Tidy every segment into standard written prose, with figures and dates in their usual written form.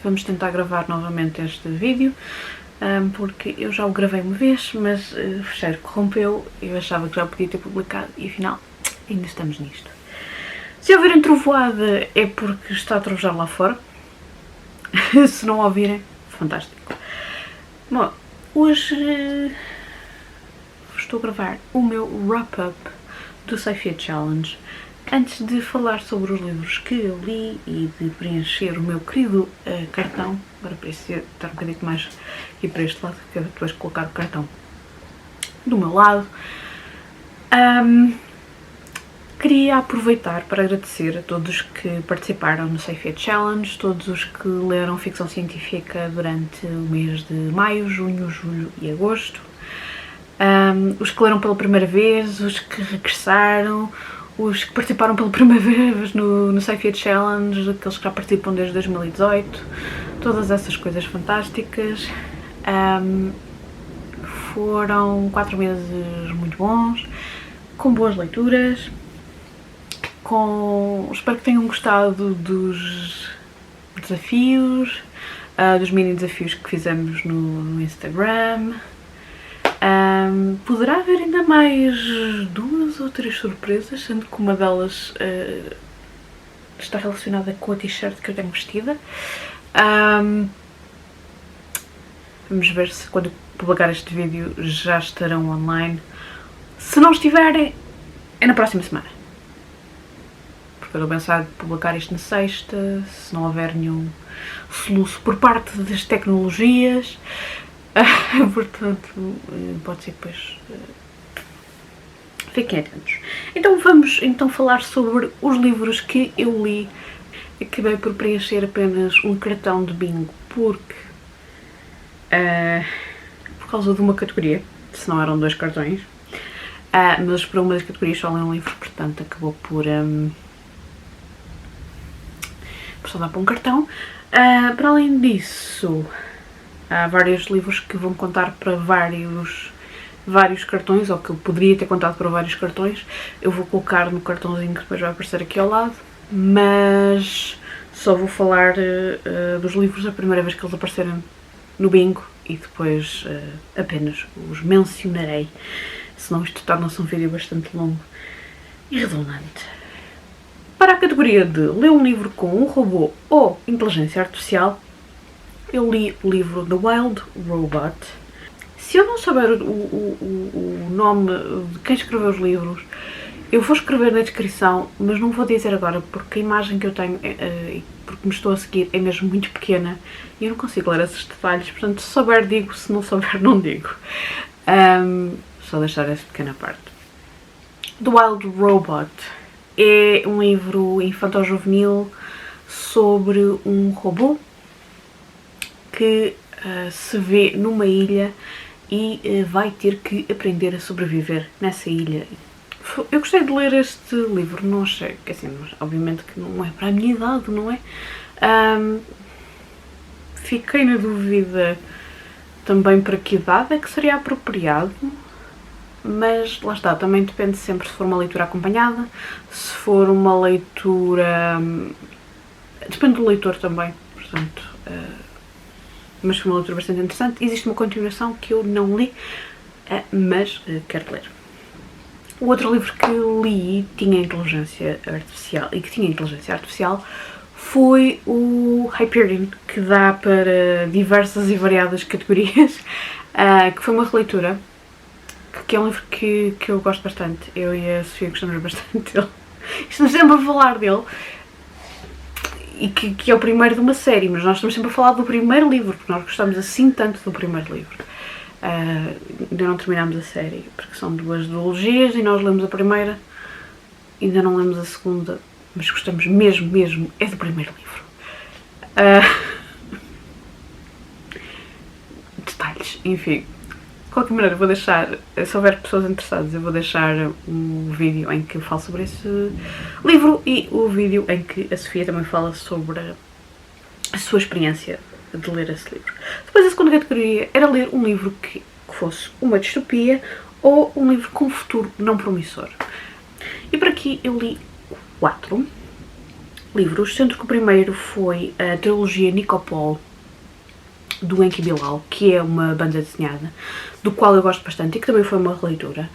vamos tentar gravar novamente este vídeo, porque eu já o gravei uma vez, mas o fecheiro corrompeu, eu achava que já podia ter publicado e afinal ainda estamos nisto. Se ouvirem trovoada é porque está a trovejar lá fora, se não ouvirem, fantástico. Bom, hoje estou a gravar o meu wrap-up do Sci-Fi Challenge. Antes de falar sobre os livros que eu li e de preencher o meu querido cartão, agora preciso estar um bocadinho mais aqui para este lado, que eu depois colocar o cartão do meu lado, queria aproveitar para agradecer a todos que participaram no Sci-Fi Challenge, todos os que leram ficção científica durante o mês de maio, junho, julho e agosto, os que leram pela primeira vez, os que regressaram, os que participaram pela primeira vez no Sci-Fi Challenge, aqueles que já participam desde 2018, todas essas coisas fantásticas. Foram 4 meses muito bons, com boas leituras, espero que tenham gostado dos desafios, dos mini desafios que fizemos no Instagram. Poderá haver ainda mais 2 ou 3 surpresas, sendo que uma delas está relacionada com a t-shirt que eu tenho vestida. Vamos ver se quando publicar este vídeo já estarão online. Se não estiverem, é na próxima semana. Porque eu estou a pensar em publicar isto na sexta, se não houver nenhum soluço por parte das tecnologias. Portanto, pode ser que depois fiquem atentos. Então vamos falar sobre os livros que eu li. Acabei por preencher apenas um cartão de bingo porque por causa de uma categoria, se não eram 2 cartões, mas para uma das categorias só li um livro, portanto acabou por só dar para um cartão. Para além disso, há vários livros que vão contar para vários cartões, ou que eu poderia ter contado para vários cartões. Eu vou colocar no cartãozinho que depois vai aparecer aqui ao lado, mas só vou falar dos livros a primeira vez que eles aparecerem no bingo e depois apenas os mencionarei, senão isto torna-se um vídeo bastante longo e redundante. Para a categoria de ler um livro com um robô ou inteligência artificial, eu li o livro The Wild Robot. Se eu não souber o nome de quem escreveu os livros, eu vou escrever na descrição, mas não vou dizer agora porque a imagem que eu tenho, porque me estou a seguir, é mesmo muito pequena e eu não consigo ler esses detalhes, portanto se souber digo, se não souber não digo. Só deixar essa pequena parte. The Wild Robot é um livro infanto-juvenil sobre um robô que se vê numa ilha e vai ter que aprender a sobreviver nessa ilha. Eu gostei de ler este livro, não achei, que assim, obviamente que não é para a minha idade, não é? Fiquei na dúvida também para que idade é que seria apropriado, mas lá está, também depende sempre se for uma leitura acompanhada, se for uma leitura... depende do leitor também, portanto... mas foi uma leitura bastante interessante. Existe uma continuação que eu não li, mas quero ler. O outro livro que li tinha inteligência artificial, e que tinha inteligência artificial, foi o Hyperion, que dá para diversas e variadas categorias, que foi uma releitura, que é um livro que eu gosto bastante. Eu e a Sofia gostamos bastante dele. Estamos sempre a falar dele. E que é o primeiro de uma série, mas nós estamos sempre a falar do primeiro livro, porque nós gostamos assim tanto do primeiro livro. Ainda não terminámos a série, porque são 2 duologias e nós lemos a primeira, ainda não lemos a segunda, mas gostamos mesmo, é do primeiro livro. Detalhes, enfim. De qualquer maneira, vou deixar, se houver pessoas interessadas, eu vou deixar um vídeo em que eu falo sobre esse livro e o vídeo em que a Sofia também fala sobre a sua experiência de ler esse livro. Depois a segunda categoria era ler um livro que fosse uma distopia ou um livro com um futuro não promissor. E por aqui eu li 4. livros, sendo que o primeiro foi a trilogia Nicopol, do Enki Bilal, que é uma banda desenhada, do qual eu gosto bastante e que também foi uma releitura.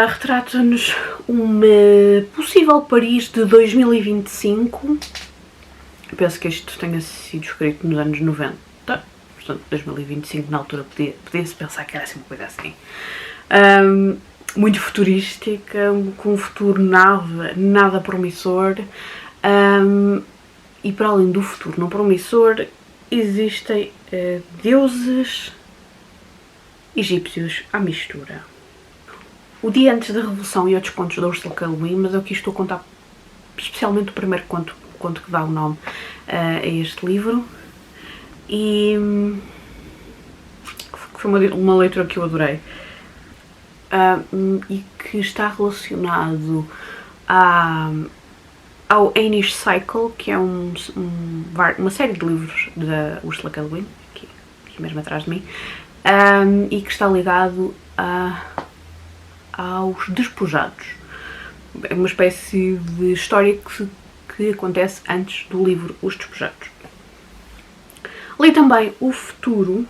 Retrata-nos uma possível Paris de 2025. Eu penso que isto tenha sido escrito nos anos 90, portanto 2025 na altura podia-se pensar que era assim uma coisa assim. Muito futurística, com um futuro nada promissor, e para além do futuro não promissor, existem deuses egípcios à mistura. O dia antes da Revolução e outros contos da Ursula K. Le Guin, mas eu aqui estou a contar especialmente o primeiro conto que dá o nome a este livro, e foi uma leitura que eu adorei, e que está relacionado ao Anish Cycle, que é uma série de livros da Ursula K. Le Guin, aqui mesmo atrás de mim, e que está ligado aos despojados. É uma espécie de história que acontece antes do livro Os Despojados. Li também O Futuro,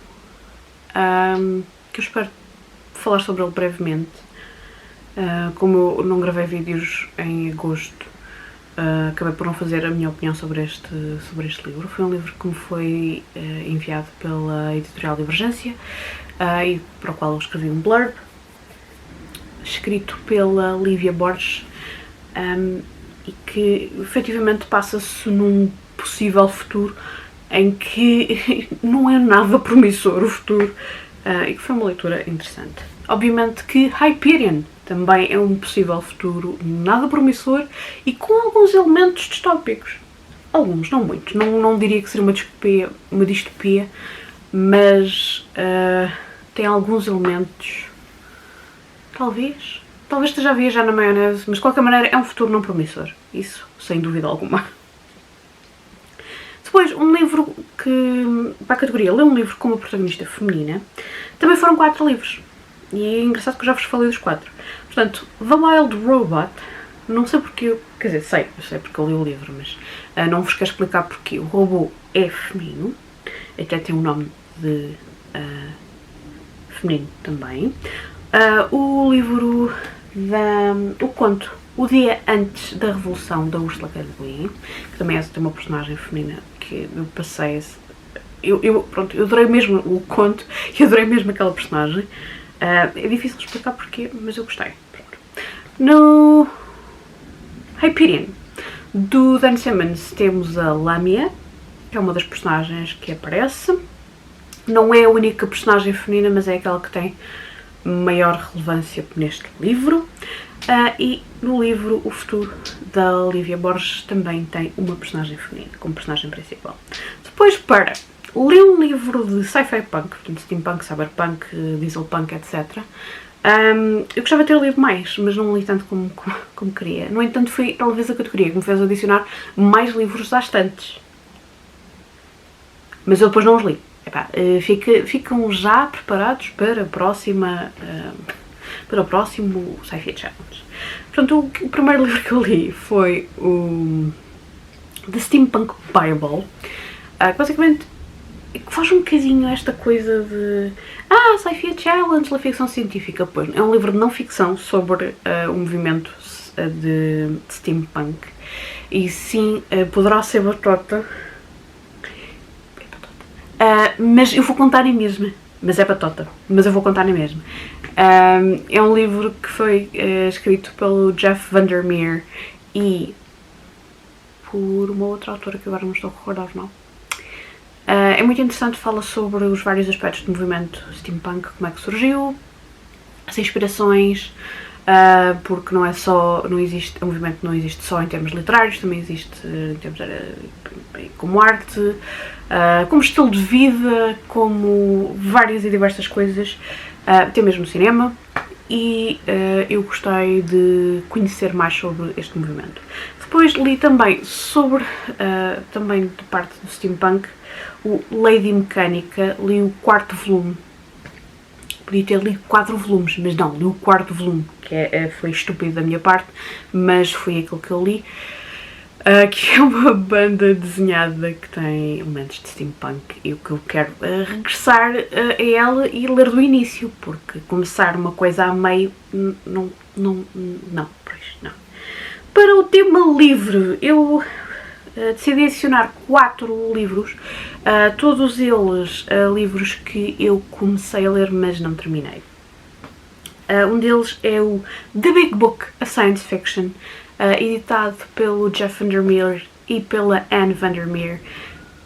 que eu espero falar sobre ele brevemente. Como eu não gravei vídeos em agosto, acabei por não fazer a minha opinião sobre este livro. Foi um livro que me foi enviado pela editorial Divergência, e para o qual eu escrevi um blurb, escrito pela Lívia Borges, e que efetivamente passa-se num possível futuro em que não é nada promissor o futuro, e que foi uma leitura interessante. Obviamente que Hyperion também é um possível futuro nada promissor e com alguns elementos distópicos. Alguns, não muitos. Não diria que seria uma distopia, mas tem alguns elementos. Talvez esteja a viajar na maionese, mas de qualquer maneira é um futuro não promissor. Isso, sem dúvida alguma. Depois, um livro que, para a categoria, ler um livro com uma protagonista feminina, também foram 4 livros. E é engraçado que eu já vos falei dos 4. Portanto, The Wild Robot, não sei porque, quer dizer, eu sei porque eu li o livro, mas não vos quero explicar porque o robô é feminino, até tem um nome de feminino também. O livro o conto O Dia Antes da Revolução, da Ursula K. Le Guin, que também tem uma personagem feminina que eu passei. Eu adorei mesmo o conto e adorei mesmo aquela personagem. É difícil explicar porquê, mas eu gostei. Pronto. No Hyperion, do Dan Simmons, temos a Lamia, que é uma das personagens que aparece. Não é a única personagem feminina, mas é aquela que tem maior relevância neste livro. E no livro O Futuro, da Lívia Borges, também tem uma personagem feminina como personagem principal. Depois, para ler um livro de sci-fi punk, portanto steampunk, cyberpunk, dieselpunk, etc. Eu gostava de ter lido mais, mas não li tanto como queria. No entanto, foi talvez a categoria que me fez adicionar mais livros às estantes. Mas eu depois não os li. Epá, ficam já preparados para o próximo Sci-Fi Challenge. Portanto, o primeiro livro que eu li foi o The Steampunk Bible, que basicamente faz um bocadinho esta coisa de Sci-Fi Challenge, la ficção científica. Pois, é um livro de não ficção sobre o movimento de steampunk, e sim, poderá ser batota. Mas eu vou contar em mesma. Mas é batota. Mas eu vou contar em mesma. É um livro que foi escrito pelo Jeff Vandermeer e por uma outra autora que agora não estou a recordar o nome. É muito interessante, fala sobre os vários aspectos do movimento steampunk, como é que surgiu, as inspirações, porque o movimento não existe só em termos literários, também existe em termos como arte, como estilo de vida, como várias e diversas coisas, até mesmo no cinema, e eu gostei de conhecer mais sobre este movimento. Depois li também sobre, também de parte do steampunk, o Lady Mecânica, li o 4º volume. Podia ter lido 4 volumes, mas não, li o 4º volume, que foi estúpido da minha parte, mas foi aquilo que eu li. que é uma banda desenhada que tem elementos de steampunk, e o que eu quero regressar a ela e ler do início, porque começar uma coisa a meio, não, pois não. Para o tema livre, eu decidi adicionar 4 livros, todos eles livros que eu comecei a ler, mas não terminei. Um deles é o The Big Book, a Science Fiction, editado pelo Jeff Vandermeer e pela Anne Vandermeer,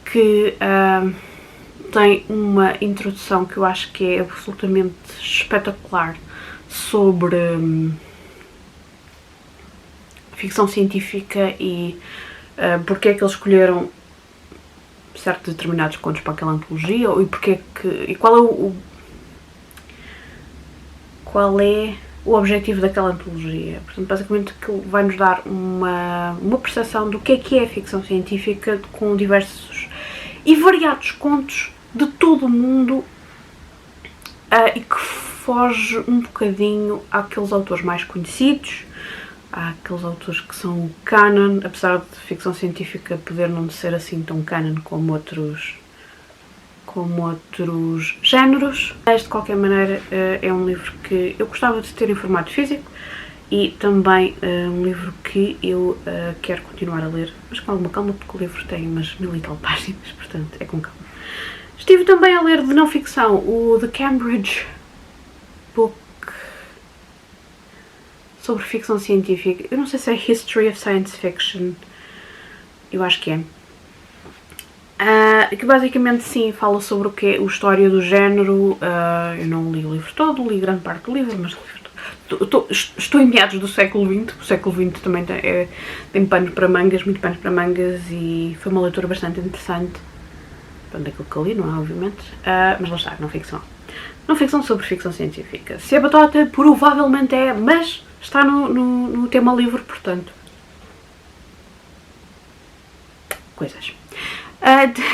que tem uma introdução que eu acho que é absolutamente espetacular sobre ficção científica e porque é que eles escolheram certos determinados contos para aquela antologia e qual é o objetivo daquela antologia. Portanto, basicamente que vai-nos dar uma percepção do que é a ficção científica com diversos e variados contos de todo o mundo e que foge um bocadinho àqueles autores mais conhecidos, àqueles autores que são o canon, apesar de ficção científica poder não ser assim tão canon como outros géneros, mas de qualquer maneira é um livro que eu gostava de ter em formato físico e também um livro que eu quero continuar a ler, mas com alguma calma, porque o livro tem umas 1000 e tal páginas, portanto é com calma. Estive também a ler de não ficção o The Cambridge Book sobre ficção científica. Eu não sei se é History of Science Fiction, eu acho que é. Que basicamente sim fala sobre o que é a história do género. Eu não li o livro todo, li grande parte do livro, mas estou em meados do século XX. O século XX também tem pano para mangas, muito pano para mangas, e foi uma leitura bastante interessante. Onde é que eu li, não é, obviamente, mas lá está, não ficção. Não ficção sobre ficção científica. Se é batota, provavelmente é, mas está no tema livre, portanto. Coisas.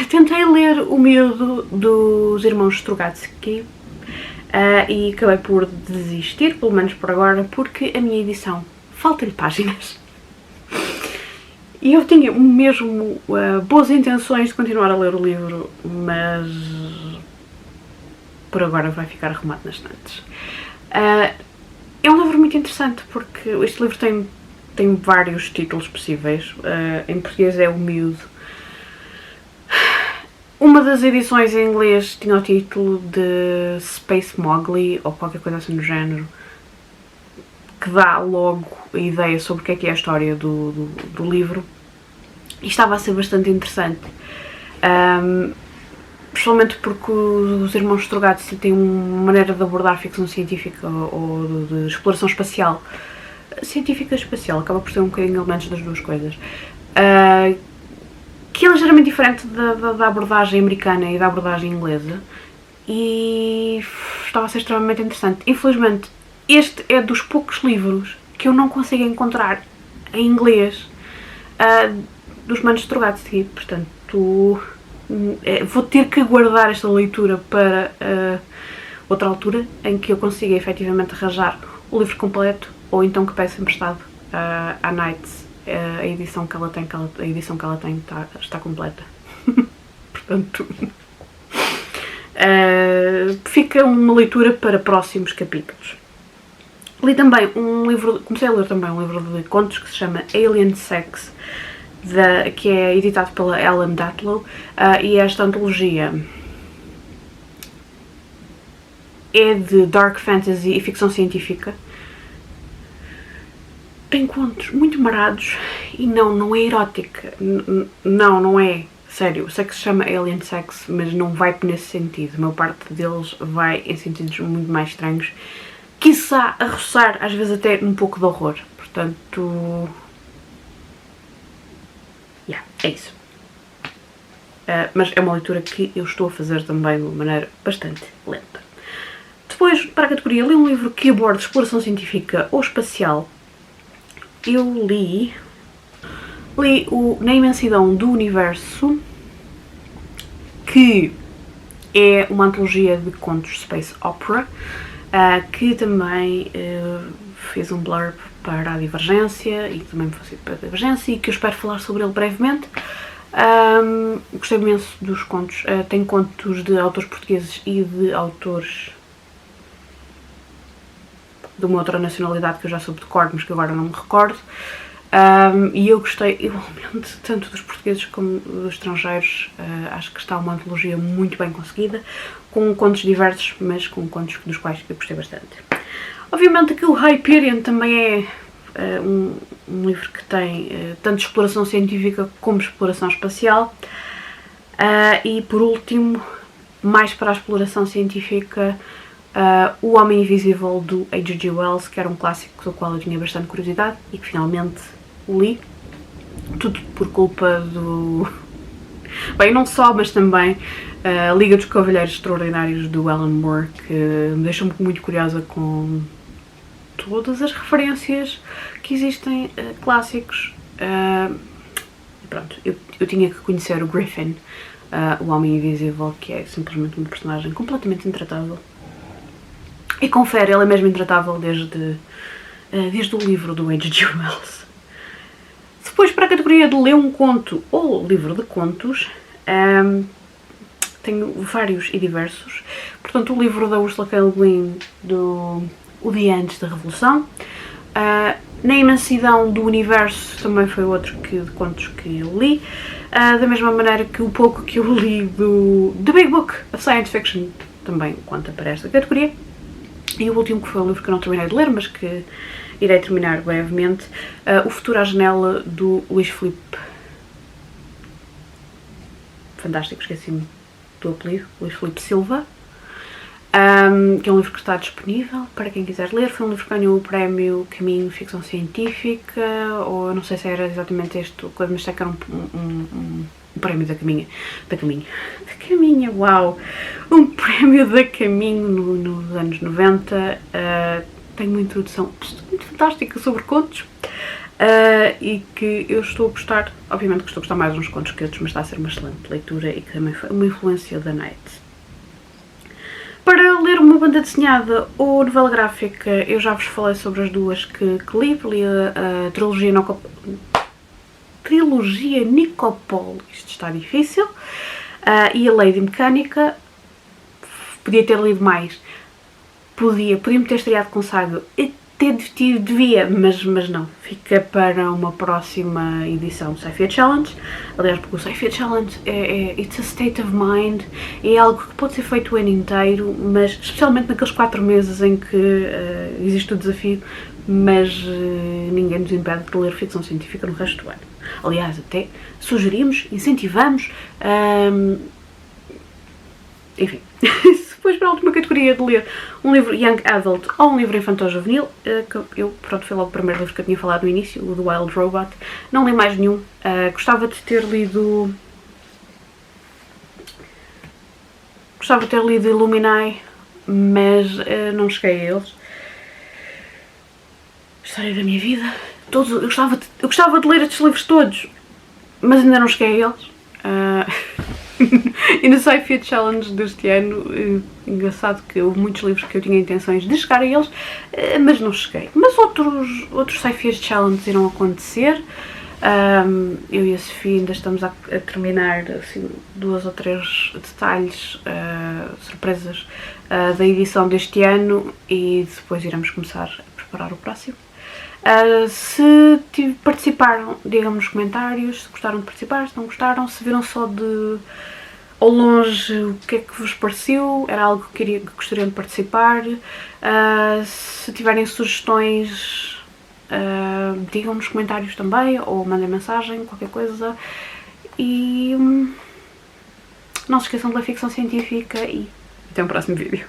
Tentei ler O Miúdo dos Irmãos Strugatsky e acabei por desistir, pelo menos por agora, porque a minha edição falta-lhe páginas. E eu tinha mesmo boas intenções de continuar a ler o livro, mas por agora vai ficar arrumado nas estantes. É um livro muito interessante porque este livro tem vários títulos possíveis. Em português é O Miúdo. Uma das edições em inglês tinha o título de Space Mowgli ou qualquer coisa assim do género, que dá logo a ideia sobre o que é a história do livro, e estava a ser bastante interessante, principalmente porque os irmãos Strugatsky têm uma maneira de abordar ficção científica ou de exploração espacial, científica e espacial, acaba por ser um bocadinho elementos das duas coisas, que é ligeiramente diferente da abordagem americana e da abordagem inglesa, e estava a ser extremamente interessante. Infelizmente, este é dos poucos livros que eu não consigo encontrar em inglês dos manos Strugatsky, portanto vou ter que guardar esta leitura para outra altura em que eu consiga efetivamente arranjar o livro completo, ou então que peça emprestado à Nights. A edição que ela tem, está completa. Portanto, fica uma leitura para próximos capítulos. Li também comecei a ler também um livro de contos que se chama Alien Sex, que é editado pela Ellen Datlow, e esta antologia é de dark fantasy e ficção científica. Tem contos muito marados e não é erótica, não é, sério, sei que se chama Alien Sex, mas não vai nesse sentido, a maior parte deles vai em sentidos muito mais estranhos, quiçá a roçar às vezes até um pouco de horror, portanto, é isso. Mas é uma leitura que eu estou a fazer também de uma maneira bastante lenta. Depois, para a categoria, li um livro que aborda exploração científica ou espacial. Eu li o Na Imensidão do Universo, que é uma antologia de contos space opera, que também fiz um blurb para a Divergência e também facilita para a Divergência e que eu espero falar sobre ele brevemente. Gostei imenso dos contos. Tem contos de autores portugueses e de autores de uma outra nacionalidade que eu já soube de cor, mas que agora não me recordo. E eu gostei igualmente tanto dos portugueses como dos estrangeiros. Acho que está uma antologia muito bem conseguida, com contos diversos, mas com contos dos quais eu gostei bastante. Obviamente que o Hyperion também é um livro que tem tanto exploração científica como exploração espacial. E por último, mais para a exploração científica, O Homem Invisível do H.G. Wells, que era um clássico do qual eu tinha bastante curiosidade e que finalmente li. Tudo por culpa do... Bem, não só, mas também a Liga dos Cavalheiros Extraordinários do Alan Moore, que me deixou muito curiosa com todas as referências que existem, clássicos. Pronto, eu tinha que conhecer o Griffin, o Homem Invisível, que é simplesmente um personagem completamente intratável. E confere, ele é mesmo intratável desde o livro do H.G. Wells. Depois, para a categoria de ler um conto ou livro de contos, tenho vários e diversos. Portanto, o livro da Ursula K. Le Guin, O Dia Antes da Revolução. Na Imensidão do Universo também foi outro de contos que eu li. Da mesma maneira que o pouco que eu li do The Big Book of Science Fiction também conta para esta categoria. E o último, que foi um livro que eu não terminei de ler, mas que irei terminar brevemente, O Futuro à Janela, do Luís Filipe... Fantástico, esqueci-me do apelido, Luís Filipe Silva, que é um livro que está disponível para quem quiser ler. Foi um livro que ganhou o prémio Caminho Ficção Científica, ou eu não sei se era exatamente este, mas sei que era um prémio da Caminha, uau! Um prémio da Caminho nos anos 90. Tem uma introdução muito fantástica sobre contos, e que eu estou a gostar. Obviamente que estou a gostar mais de uns contos que outros, mas está a ser uma excelente leitura e que também foi uma influência da Night. Para ler uma banda desenhada ou novela gráfica, eu já vos falei sobre as duas que li a trilogia Nicopol, isto está difícil, e a Lady Mecânica. Podia ter lido mais, podia-me ter estreado com Saga, devia, mas não, fica para uma próxima edição do Sci-Fi Challenge. Aliás, porque o Sci-Fi Challenge it's a state of mind, é algo que pode ser feito o ano inteiro, mas especialmente naqueles 4 meses em que existe o desafio, mas ninguém nos impede de ler ficção científica no resto do ano. Aliás, até sugerimos, incentivamos, enfim. Depois, para a última categoria, de ler um livro Young Adult ou um livro infantil-juvenil, foi logo o primeiro livro que eu tinha falado no início, o do Wild Robot. Não li mais nenhum. Gostava de ter lido Illuminae, mas não cheguei a eles. História da minha vida. Eu gostava de ler estes livros todos, mas ainda não cheguei a eles. E no Sci-Fi Challenge deste ano, engraçado que houve muitos livros que eu tinha intenções de chegar a eles, mas não cheguei. Mas outros Sci-Fi Challenges irão acontecer. Eu e a Sofia ainda estamos a terminar assim, 2 ou 3 detalhes, surpresas da edição deste ano, e depois iremos começar a preparar o próximo. Se participaram, digam nos comentários se gostaram de participar, se não gostaram, se viram só ao longe o que é que vos pareceu, era algo que gostariam de participar. Se tiverem sugestões, digam nos comentários também, ou mandem mensagem, qualquer coisa. E não se esqueçam de ler ficção científica e até um próximo vídeo.